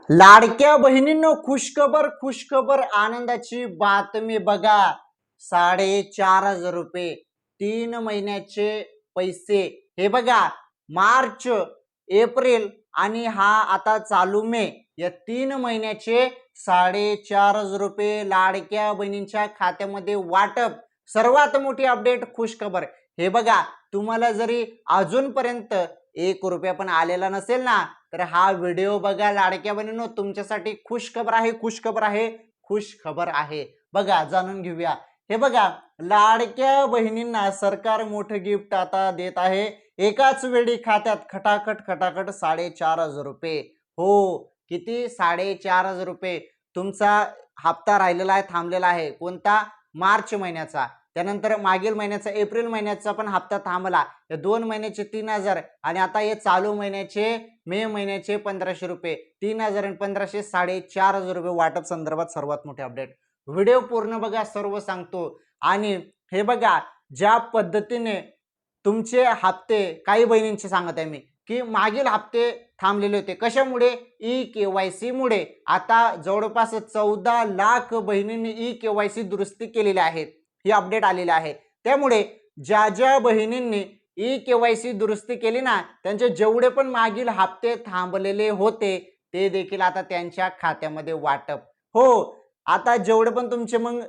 लाडक्या बहिणींनो, खुशखबर आनंदाची बातमी बघा. 4,500 रुपये 3 महिन्याचे पैसे. हे बघा, मार्च, एप्रिल आणि हा आता चालू मे, या 3 महिन्याचे 4,500 रुपये लाडक्या बहिणींच्या खात्यामध्ये वाटप. सर्वात मोठी अपडेट, खुशखबर. हे बघा, तुम्हाला जरी अजूनपर्यंत 1 रुपया पण आलेला नसेल ना, तर हा व्हिडिओ बघा लाडक्या बहिणींनो, तुमच्यासाठी खुशखबर आहे. बघा, जाणून घेऊया. हे बघा, लाडक्या बहिणींना सरकार मोठं गिफ्ट आता देत आहे. एकाच वेळी खात्यात खटाखट 4,500 रुपये. हो, किती? 4,500 रुपये. तुमचा हप्ता राहिलेला आहे, थांबलेला आहे. कोणता? मार्च महिन्याचा. त्यानंतर मागील महिन्याचा एप्रिल महिन्याचा पण हप्ता थांबला. या 2 महिन्याचे 3,000 आणि आता हे चालू महिन्याचे मे महिन्याचे 1,500 रुपये. 3,000 आणि 1,500, 4,500 रुपये वाटप संदर्भात सर्वात मोठे अपडेट. व्हिडिओ पूर्ण बघा, सर्व सांगतो. आणि हे बघा, ज्या पद्धतीने तुमचे हप्ते, काही बहिणींचे सांगत आहे मी, की मागील हप्ते थांबलेले होते. कशामुळे? ई-केवायसी मुळे. आता जवळपास 14 लाख बहिणींनी ई-केवायसी दुरुस्ती केलेली आहेत. ही अपडेट आलेली आहे. त्यामुळे ज्या बहिणींनी ई-केवायसी दुरुस्ती केली ना, त्यांचे जेवढे पण मागील हप्ते थांबलेले होते, ते देखील आता त्यांच्या खात्यामध्ये वाटप. हो, आता जेवढे पण तुमचे मग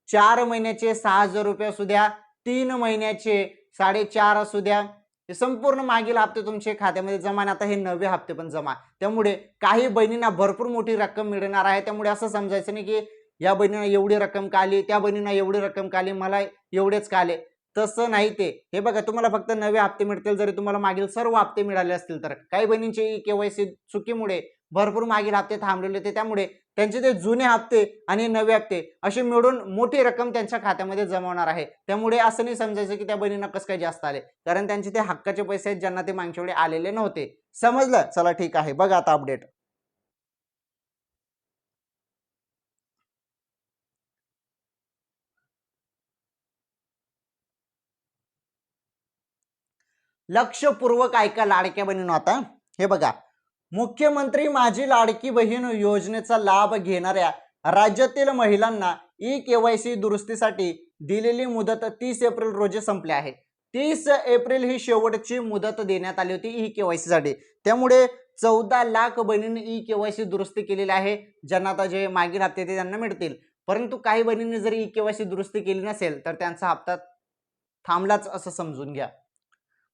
4 महिन्याचे 6,000 रुपये असू द्या, 3 महिन्याचे 4,500 असू द्या, हे संपूर्ण मागील हप्ते तुमच्या खात्यामध्ये जमा. आता हे नवे हप्ते पण जमा. त्यामुळे काही बहिणींना भरपूर मोठी रक्कम मिळणार आहे. त्यामुळे असं समजायचं नाही की या बहिणींना एवढी रक्कम का आली, त्या बहिणींना एवढी रक्कम का आली, मला एवढेच का आले. तसं नाही ते. हे बघा, तुम्हाला फक्त नवे हप्ते मिळतील, जरी तुम्हाला मागील सर्व हप्ते मिळाले असतील तर. काही बहिणींचे ई-केवायसी चुकीमुळे भरपूर मागील हप्ते थांबलेले होते. त्यामुळे त्यांचे ते जुने हप्ते आणि नवे हप्ते असे मिळून मोठी रक्कम त्यांच्या खात्यामध्ये जमवणार आहे. त्यामुळे असं नाही समजायचं की त्या बहिणींना कसं काय जास्त आले, कारण त्यांचे ते हक्काचे पैसे आहेत, ज्यांना ते मागच्या वेळी आलेले नव्हते. समजलं? चला ठीक आहे. बघा आता अपडेट. लक्षपूर्वक ऐका लाडक्या बहिणींनो. आता हे बघा, मुख्यमंत्री माझी लाडकी बहीण योजनेचा लाभ घेणाऱ्या राज्यातील महिलांना ई-केवायसी दुरुस्तीसाठी दिलेली मुदत 30 एप्रिल रोजी संपली आहे. 30 एप्रिल ही शेवटची मुदत देण्यात आली होती ई-केवायसी साठी. त्यामुळे 14 लाख बहिणींनी ई-केवायसी दुरुस्ती केलेली आहे. ज्यांना आता जे मागील हप्ते ते त्यांना मिळतील. परंतु काही बहिणींनी जर ई-केवायसी दुरुस्ती केली नसेल, तर त्यांचा हप्ता थांबलाच असं समजून घ्या.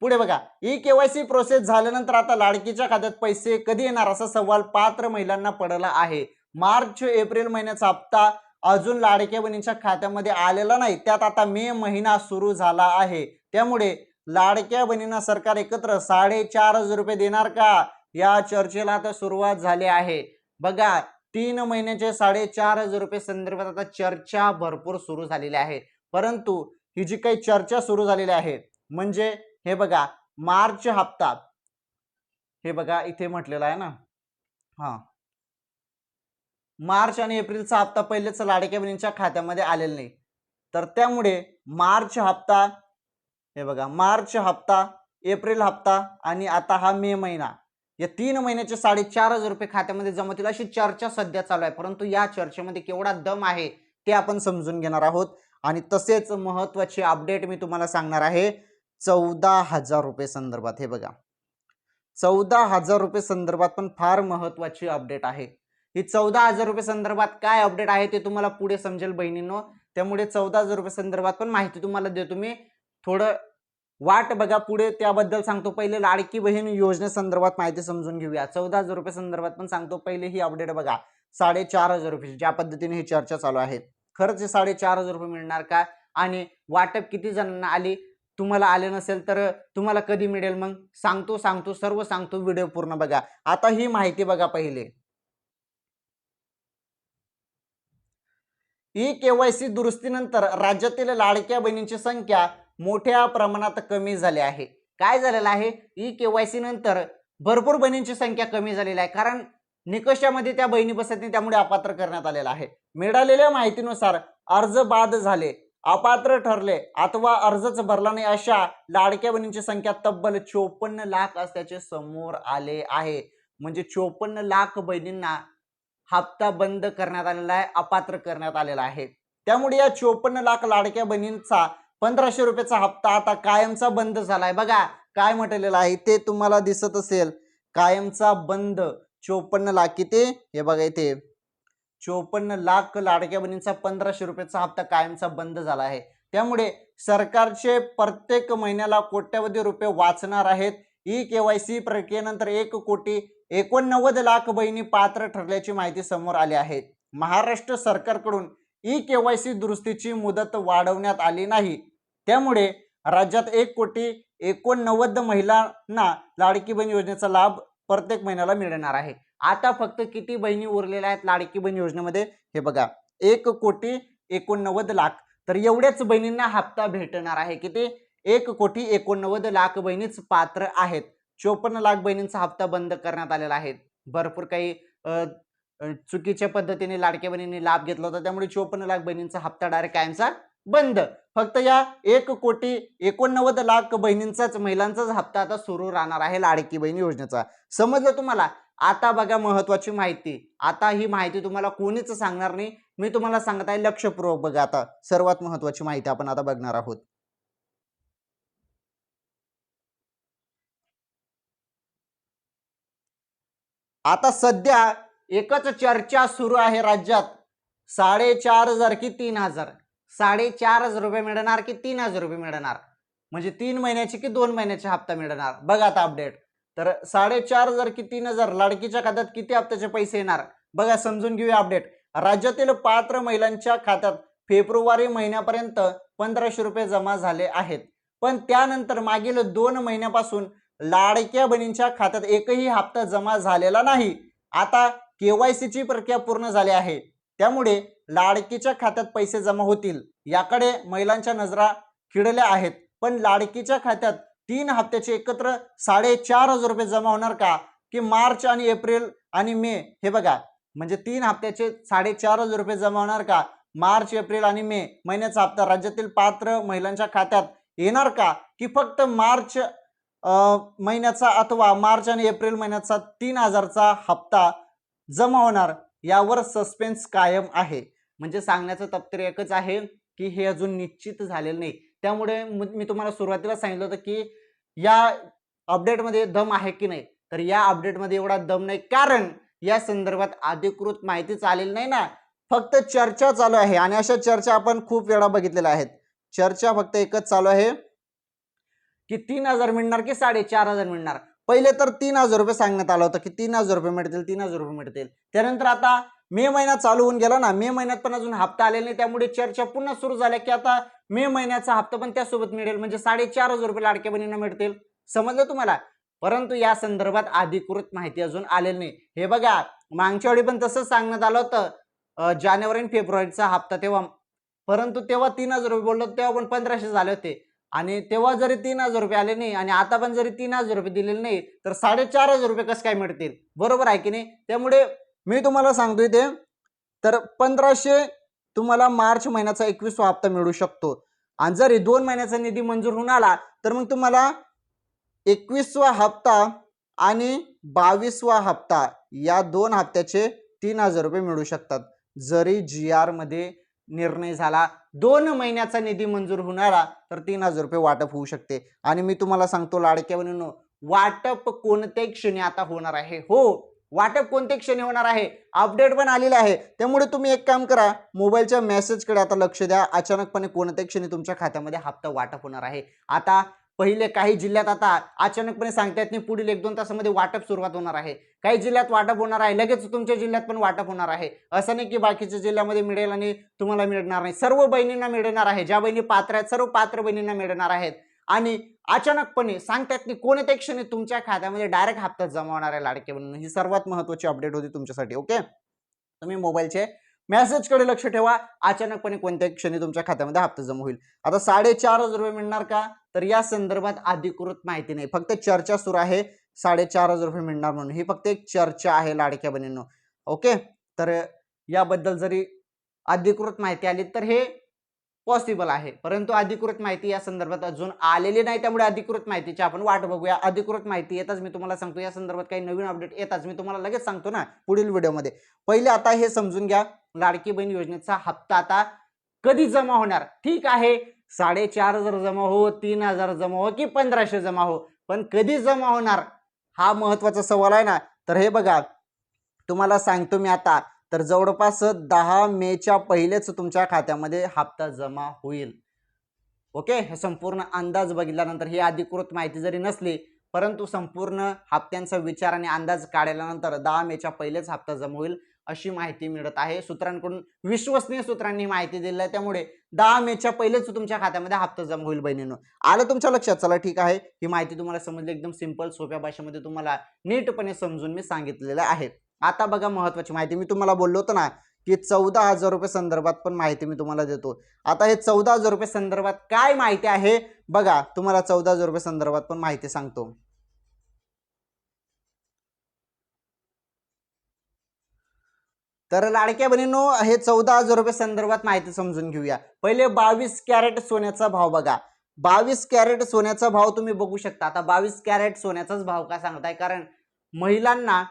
पुढे बघा, ई-केवायसी प्रोसेस झाल्यानंतर आता लाडकीच्या खात्यात पैसे कधी येणार, असा सवाल पात्र महिलांना पडला आहे. मार्च एप्रिल महिन्याचा हप्ता अजून लाडक्या बहिणींच्या खात्यामध्ये आलेला नाही. त्यात आता मे महिना सुरू झाला आहे. त्यामुळे लाडक्या बहिणींना सरकार एकत्र 4,500 रुपये देणार का, या चर्चेला आता सुरुवात झाली आहे. बघा, 3 महिन्याचे 4,500 रुपये संदर्भात आता चर्चा भरपूर सुरू झालेली आहे. परंतु ही जी काही चर्चा सुरू झालेली आहे, म्हणजे हे बघा, मार्च हप्ता, हे बघा इथे म्हटलेला आहे ना, हा, मार्च आणि एप्रिलचा हप्ता पहिलेच लाडक्या बहिणींच्या खात्यामध्ये आलेला नाही. तर त्यामुळे मार्च हप्ता, हे बघा, मार्च हप्ता, एप्रिल हप्ता आणि आता हा मे महिना, या 3 महिन्याचे 4,500 रुपये खात्यामध्ये जमा होतील अशी चर्चा सध्या चालू आहे. परंतु या चर्चेमध्ये केवढा दम आहे ते आपण समजून घेणार आहोत. आणि तसेच महत्त्वाची अपडेट मी तुम्हाला सांगणार आहे 14,000 रुपये संदर्भात. हे बघा, 14,000 रुपये संदर्भात पण फार महत्त्वाची अपडेट आहे. ही 14,000 रुपये संदर्भात काय अपडेट आहे ते तुम्हाला पुढे समजेल बहिणींनो. त्यामुळे 14,000 रुपये संदर्भात पण माहिती तुम्हाला देतो मी. थोडं वाट बघा, पुढे त्याबद्दल सांगतो. पहिले लाडकी बहीण योजनेसंदर्भात माहिती समजून घेऊया. 14,000 रुपये संदर्भात पण सांगतो. पहिले ही अपडेट बघा, 4,500 रुपये ज्या पद्धतीने ही चर्चा चालू आहे. खरंच 4,500 रुपये मिळणार का, आणि वाटप किती जणांना आली, तुम्हाला आले नसेल तर तुम्हाला कधी मिळेल, मग सांगतो सर्व सांगतो. व्हिडिओ पूर्ण बघा. आता ही माहिती बघा. पहिले, ई-केवायसी दुरुस्तीनंतर राज्यातील लाडक्या बहिणींची संख्या मोठ्या प्रमाणात कमी झाली आहे. काय झालेलं आहे, ई-केवायसी नंतर भरपूर बहिणींची संख्या कमी झालेली आहे, कारण निकषामध्ये त्या बहिणी बसत नाही, त्यामुळे अपात्र करण्यात आलेला आहे. मिळालेल्या माहितीनुसार अर्ज बाद झाले, अपात्र ठरले अथवा अर्जच भरला नाही अशा लाडक्या बहिणींची संख्या तब्बल 54 लाख असल्याचे समोर आले आहे. म्हणजे 54 लाख बहिणींना हप्ता बंद करण्यात आलेला आहे, अपात्र करण्यात आलेला आहे. त्यामुळे या 54 लाख लाडक्या बहिणींचा 1500 रुपयाचा हप्ता आता कायमचा बंद झालाय. बघा काय म्हटलेलं आहे ते तुम्हाला दिसत असेल, कायमचा बंद 54 लाख किती, हे बघा इथे 54 लाख लाडक्या बहिणींचा 1500 रुपयाचा हप्ता कायमचा बंद झाला आहे. त्यामुळे सरकारचे प्रत्येक महिन्याला कोट्यवधी रुपये वाचणार आहेत. ई-केवायसी प्रक्रियेनंतर 1,89,00,00,000 बहिणी पात्र ठरल्याची माहिती समोर आली आहे. महाराष्ट्र सरकारकडून ई-केवायसी दुरुस्तीची मुदत वाढवण्यात आली नाही. त्यामुळे राज्यात 1,89,00,000 महिलांना लाडकी बहीण योजनेचा लाभ प्रत्येक महिन्याला मिळणार आहे. आता फक्त किती बहिणी उरलेल्या आहेत लाडकी बहीण योजनेमध्ये, हे बघा 1,89,00,000. तर एवढ्याच बहिणींना हप्ता भेटणार आहे. किती, 1,89,00,000 बहिणीच पात्र आहेत. 54 लाख बहिणींचा हप्ता बंद करण्यात आलेला आहे. भरपूर काही चुकीच्या पद्धतीने लाडक्या बहिणींनी लाभ घेतला होता, त्यामुळे 54 लाख बहिणींचा हप्ता डायरेक्ट कायमचा बंद. फक्त या 1,89,00,000 बहिणींचाच, महिलांचाच हप्ता आता सुरू राहणार आहे लाडकी बहीण योजनेचा. समजलं तुम्हाला? आता बघा महत्वाची माहिती. आता ही माहिती तुम्हाला कोणीच सांगणार नाही, मी तुम्हाला सांगत आहे. लक्षपूर्वक बघा. आता सर्वात महत्वाची माहिती आपण आता बघणार आहोत. आता सध्या एकच चर्चा सुरू आहे राज्यात, 4,500 की 3,000, 4,500 रुपये मिळणार की 3,000 रुपये मिळणार, म्हणजे 3 महिन्याची की 2 महिन्याचे हप्ता मिळणार. बघा आता अपडेट. तर 4,500 की 3,000 लाडकीच्या खात्यात किती हप्त्याचे पैसे येणार बघा, समजून घेऊया अपडेट. राज्यातील पात्र महिलांच्या खात्यात फेब्रुवारी महिन्यापर्यंत 1,500 रुपये जमा झाले आहेत. पण त्यानंतर मागील 2 महिन्यापासून लाडक्या बहिणींच्या खात्यात एकही हप्ता जमा झालेला नाही. आता केवायसीची प्रक्रिया पूर्ण झाली आहे, त्यामुळे लाडकीच्या खात्यात पैसे जमा होतील याकडे महिलांच्या नजरा खिळल्या आहेत. पण लाडकीच्या खात्यात 3 हप्त्याचे एकत्र 4,500 रुपये जमा होणार का, की मार्च आणि एप्रिल आणि मे, हे बघा म्हणजे 3 हप्त्याचे 4,500 रुपये जमा होणार का, मार्च एप्रिल आणि मे महिन्याचा हप्ता राज्यातील पात्र महिलांच्या खात्यात येणार का, की फक्त मार्च महिन्याचा अथवा मार्च आणि एप्रिल महिन्याचा 3,000चा हप्ता जमा होणार, यावर सस्पेन्स कायम आहे. म्हणजे सांगण्याचं तात्पर्य एकच आहे की हे अजून निश्चित झालेलं नाही. त्यामुळे मी तुम्हाला सुरुवातीला सांगितलं होतं की या अपडेटमध्ये दम आहे की नाही, तर या अपडेटमध्ये एवढा दम नाही, कारण या संदर्भात अधिकृत माहितीच आलेली नाही ना, फक्त चर्चा चालू आहे. आणि अशा चर्चा आपण खूप वेळा बघितलेल्या आहेत. चर्चा फक्त एकच चालू आहे की 3,000 मिळणार की 4,500 मिळणार. पहिले तर 3,000 रुपये सांगण्यात आलं होतं की 3,000 रुपये मिळतील, 3,000 रुपये मिळतील. त्यानंतर आता मे महिना चालू होऊन गेला ना, मे महिन्यात पण अजून हप्ता आलेला नाही, त्यामुळे चर्चा पुन्हा सुरू झाल्या की आता मे महिन्याचा हप्ता पण त्यासोबत मिळेल, म्हणजे 4,500 रुपये लाडक्या बहिणींना मिळतील. समजलं तुम्हाला? परंतु या संदर्भात अधिकृत माहिती अजून आलेली नाही. हे बघा, मागच्या वेळी पण तसंच सांगण्यात आलं होतं जानेवारी आणि फेब्रुवारीचा हप्ता तेव्हा, परंतु तेव्हा 3,000 रुपये बोललो, तेव्हा पण 1,500 झाले होते. आणि तेव्हा जरी 3,000 रुपये आले नाही आणि आता पण जरी 3,000 रुपये दिलेले नाही, तर 4,500 रुपये कसं काय मिळतील? बरोबर आहे की नाही? त्यामुळे मी तुम्हाला सांगतोय ते, तर 1,500 तुम्हाला मार्च महिन्याचा 21वा हप्ता मिळू शकतो. आणि जर 2 महिन्याचा निधी मंजूर होऊन आला, तर मग तुम्हाला 21वा हप्ता आणि 22वा हप्ता या 2 हप्त्याचे 3,000 रुपये मिळू शकतात. जरी GR मध्ये निर्णय झाला 2 महिन्याचा निधी मंजूर होणारा, तर 3,000 रुपये वाटप होऊ शकते. आणि मी तुम्हाला सांगतो लाडक्या बहिणींनो, वाटप कोणत्याही क्षणी आता होणार आहे. हो, वाटप कोणत्याही क्षणी होणार आहे. अपडेट पण आलेले आहे. त्यामुळे तुम्ही एक काम करा, मोबाईलच्या मेसेजकडे आता लक्ष द्या. अचानकपणे कोणत्याही क्षणी तुमच्या खात्यामध्ये हप्ता वाटप होणार आहे. आता पहिले काही जिल्ह्यात आता अचानकपणे सांगता येत नाही, पुढील 1-2 तासामध्ये वाटप सुरुवात होणार आहे. काही जिल्ह्यात वाटप होणार आहे, लगेच तुमच्या जिल्ह्यात पण वाटप होणार आहे. असं नाही की बाकीच्या जिल्ह्यामध्ये मिळेल आणि तुम्हाला मिळणार नाही. सर्व बहिणींना मिळणार आहे. ज्या बहिणी पात्र आहेत, सर्व पात्र बहिणींना मिळणार आहेत. आणि अचानकपणे सांगता येत नाही, कोणत्याही क्षणी तुमच्या खात्यामध्ये डायरेक्ट हप्ता जमा होणार आहे लाडके बहिणींनो. ही सर्वात महत्त्वाची अपडेट होती तुमच्यासाठी. ओके, तुम्ही मोबाईलचे मेसेजकडे लक्ष ठेवा. अचानकपणे कोणत्याही क्षणी तुमच्या खात्यामध्ये हप्ता जमा होईल. आता 4,500 रुपये मिळणार का, तर या संदर्भात अधिकृत माहिती नाही, फक्त चर्चा सुरू आहे 4,500 रुपये मिळणार म्हणून. ही फक्त एक चर्चा आहे लाडक्या बहिणींनो. ओके, तर याबद्दल जरी अधिकृत माहिती आली, तर हे पॉसिबल आहे, परंतु अधिकृत माहिती या संदर्भात अजून आलेली नाही, त्यामुळे अधिकृत माहितीची आपण वाट बघूया. अधिकृत माहिती येताच मी तुम्हाला सांगतो, या संदर्भात काही नवीन अपडेट येताच मी तुम्हाला लगेच सांगतो ना पुढील व्हिडिओमध्ये. पहिले आता हे समजून घ्या, लाडकी बहीण योजनेचा हप्ता आता कधी जमा होणार. ठीक आहे, 4,500 जमा हो, 3,000 जमा हो की 1,500 जमा हो, पण कधी जमा होणार हा महत्वाचा सवाल आहे ना. तर हे बघा, तुम्हाला सांगतो मी आता, तर जवळपास 10 मेच्या पहिलेच तुमच्या खात्यामध्ये हप्ता जमा होईल. ओके, हे संपूर्ण अंदाज बघितल्यानंतर, ही अधिकृत माहिती जरी नसली, परंतु संपूर्ण हप्त्यांचा विचार आणि अंदाज काढल्यानंतर 10 मेच्या पहिलेच हप्ता जमा होईल अशी माहिती मिळत आहे सूत्रांकडून. विश्वसनीय सूत्रांनी माहिती दिली आहे, त्यामुळे 10 मेच्या पहिलेच तुमच्या खात्यामध्ये हप्ता जमा होईल बहिणींनो. आलं तुमच्या लक्षात? चला ठीक आहे, ही माहिती तुम्हाला समजली, एकदम सिंपल सोप्या भाषेमध्ये तुम्हाला नीटपणे समजून मी सांगितलेलं आहे. आता बघा महत्वाची माहिती, मी तुम्हाला बोललो होतो ना की 14,000 रुपये संदर्भात पण माहिती मी तुम्हाला देतो. आता हे 14,000 रुपये संदर्भात काय माहिती आहे बघा, तुम्हाला 14,000 रुपये संदर्भात पण माहिती सांगतो. तर लाडक्या बहिणींनो, हे 14,000 रुपये संदर्भात माहिती समजून घेऊया. पहिले 22 कॅरेट सोन्याचा भाव बघा. 22 कॅरेट सोन्याचा भाव तुम्ही बघू शकता. आता 22 कॅरेट सोन्याचाच भाव का सांगताय, कारण महिलांना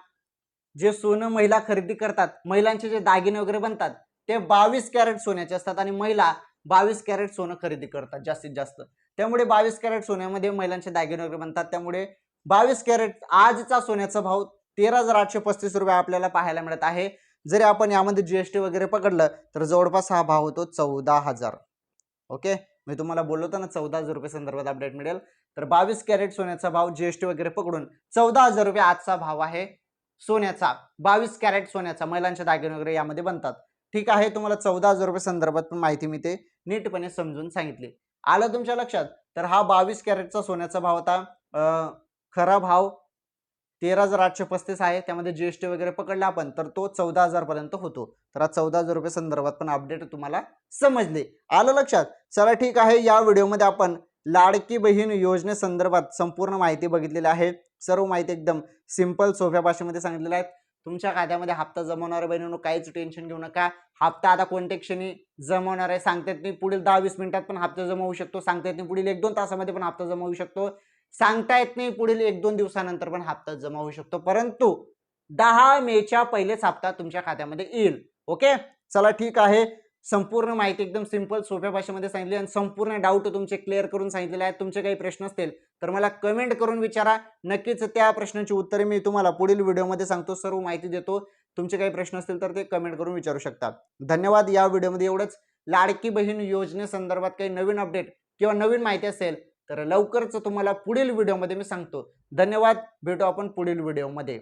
जे सोनं महिला खरेदी करतात, महिलांचे जे दागिने वगैरे बनतात, ते 22 कॅरेट सोन्याचे असतात आणि महिला 22 कॅरेट सोनं खरेदी करतात जास्तीत जास्त. त्यामुळे 22 कॅरेट सोन्यामध्ये महिलांचे दागिने वगैरे बनतात. त्यामुळे 22 कॅरेट आजचा सोन्याचा भाव 13,835 रुपये आपल्याला पाहायला मिळत आहे. जरी आपण यामध्ये जीएसटी वगैरे पकडलं तर जवळपास हा भाव होतो 14,000. ओके, मी तुम्हाला बोललो होतो ना 14,000 रुपये संदर्भात अपडेट मिळेल. तर 22 कॅरेट सोन्याचा भाव जीएसटी वगैरे पकडून 14,000 रुपये आजचा भाव आहे सोन्याचा. 22 कॅरेट सोन्याचा, महिलांचे दागिने वगैरे यामध्ये बनतात. ठीक आहे, तुम्हाला 14,000 रुपये संदर्भात पण माहिती मी ते नीटपणे समजून सांगितली. आलं तुमच्या लक्षात? तर हा 22 कॅरेटचा सोन्याचा भाव होता, खरा भाव 13,835 आहे. त्यामध्ये जीएसटी वगैरे पकडला आपण तर तो 14,000 पर्यंत होतो. तर 14,000 रुपये संदर्भात पण अपडेट तुम्हाला समजले. आलं लक्षात? चला ठीक आहे, या व्हिडिओमध्ये आपण लाडकी बहीण योजनेसंदर्भात संपूर्ण माहिती बघितलेली आहे. सर्व माहिती एकदम सिंपल सोप्या भाषेमध्ये सांगितलेली आहे. तुमच्या खात्यामध्ये हप्ता जमवणाऱ्या बहिणींनो काहीच टेन्शन घेऊ नका. हप्ता आता कोणत्या क्षणी जमवणार आहे सांगता येत नाही. पुढील 10-20 मिनिटात पण हप्ता जमा होऊ शकतो, सांगता येत नाही. पुढील 1-2 तासामध्ये पण हप्ता जमा होऊ शकतो, सांगता येत नाही. पुढील 1-2 दिवसानंतर पण हप्ता जमा होऊ शकतो, परंतु 10 मेच्या पहिलेच हप्ता तुमच्या खात्यामध्ये येईल. ओके, चला ठीक आहे. संपूर्ण माहिती एकदम सिंपल सोप्या भाषेमध्ये सांगितली आणि संपूर्ण डाऊट तुमचे क्लिअर करून सांगितलेले आहेत. तुमचे काही प्रश्न असतील तर मला कमेंट करून विचारा. नक्कीच त्या प्रश्नांची उत्तरे मी तुम्हाला पुढील व्हिडिओमध्ये सांगतो, सर्व माहिती देतो. तुमचे काही प्रश्न असतील तर ते कमेंट करून विचारू शकता. धन्यवाद. या व्हिडिओमध्ये एवढंच. लाडकी बहीण योजनेसंदर्भात काही नवीन अपडेट किंवा नवीन माहिती असेल तर लवकरच तुम्हाला पुढील व्हिडिओमध्ये मी सांगतो. धन्यवाद. भेटू आपण पुढील व्हिडिओमध्ये.